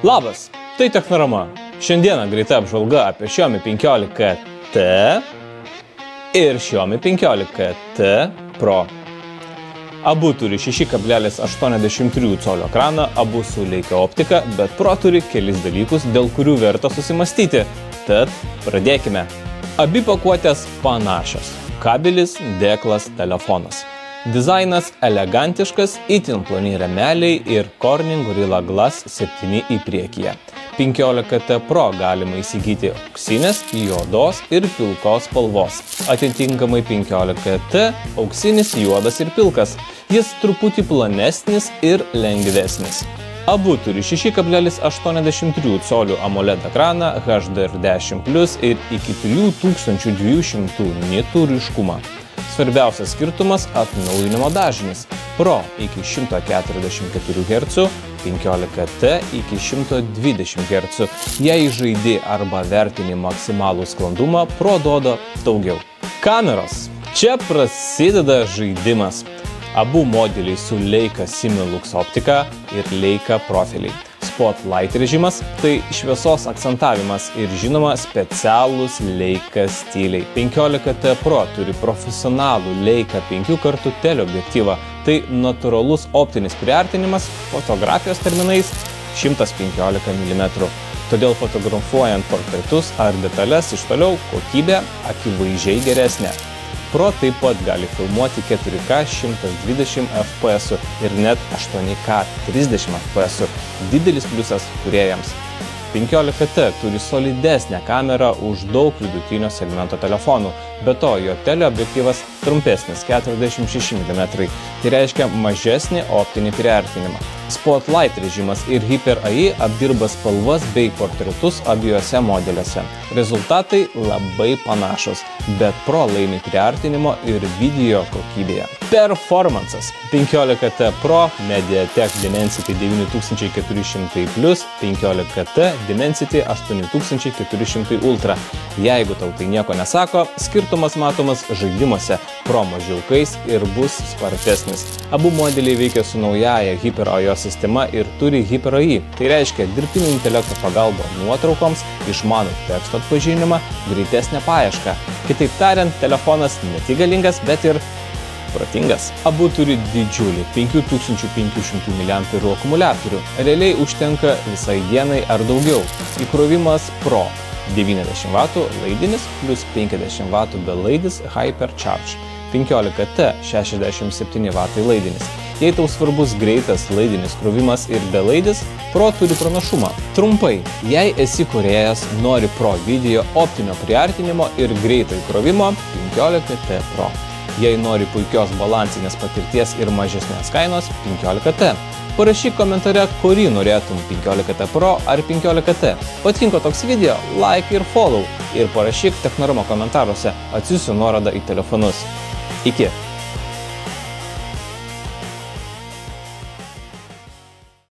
Labas, tai Technorama. Šiandieną greita apžvalga apie Xiaomi 15T ir Xiaomi 15T Pro. Abu turi 6,83 colio ekraną, abu su Leica optika, bet Pro turi kelis dalykus, dėl kurių verta susimastyti. Tad pradėkime. Abi pakuotės panašios. Kabelis, dėklas, telefonas. Dizainas elegantiškas, itin ploni rėmeliai ir Corning Gorilla Glass 7 į priekyje. 15T Pro galima įsigyti auksinės, juodos ir pilkos spalvos. Atitinkamai 15T auksinis, juodas ir pilkas. Jis truputį planesnis ir lengvesnis. Abu turi 6,83 colių AMOLED ekraną, HDR10+ ir iki 3200 nitų ryškumą. Svarbiausias skirtumas – atnaujinimo dažnis. Pro iki 144 Hz, 15T iki 120 Hz. Jei žaidi arba vertini maksimalų sklandumą, Pro duoda daugiau. Kameros. Čia prasideda žaidimas. Abu modeliai su Leica Similux optika ir Leica profiliai. Spotlight režimas – tai šviesos akcentavimas ir žinoma specialūs Leica stiliai. 15T Pro turi profesionalų Leica 5x teleobjektyvą. Tai natūralus optinis priartinimas, fotografijos terminais 115 mm. Todėl fotografuojant portretus ar detalės iš toliau kokybė akivaizdžiai geresnė. Pro taip pat gali filmuoti 4K 120 fps ir net 8K 30 fps. Didelis pliusas kūrėjams. 15T turi solidesnę kamerą už daug vidutinio segmento telefonų. Be to, jo teleobjektyvas trumpesnis 46 mm. Tai reiškia mažesnį optinį priartinimą. Spotlight režimas ir Hyper AI apdirba spalvas bei portretus abiejose modeliuose. Rezultatai labai panašus, bet Pro laimi priartinimo ir video kokybėje. Performances. 15T Pro Mediatek Dimensity 9400+, 15T Dimensity 8400 Ultra. Jeigu tau tai nieko nesako, skirtumas matomas žaidimuose. Pro mažiau kais ir bus spartesnis. Abu modeliai veikia su naujaja Hyper AI sistema ir turi Hyper AI. Tai reiškia dirbtinio intelekto pagalbą nuotraukoms, išmanų teksto atpažinimą, greitesnę paiešką. Kitaip tariant, telefonas ne tik galingas, bet ir protingas. Abu turi didžiulį 5500 mAh akumuliatorių. Realiai užtenka visai dienai ar daugiau. Įkrovimas Pro 90 W laidinis plus 50 W belaidis Hypercharge. 15T 67 W laidinis. Jei tau svarbus greitas laidinis krovimas ir belaidis, Pro turi pranašumą. Trumpai, jei esi kūrėjas, nori Pro video optinio priartinimo ir greito įkrovimo, 15T Pro. Jei nori puikios balansinės patirties ir mažesnės kainos, 15T. Parašyk komentare, kurį norėtum 15T Pro ar 15T. Patinko toks video, like ir follow. Ir parašyk Technorama komentaruose, atsiųsiu nuorodą į telefonus. Iki!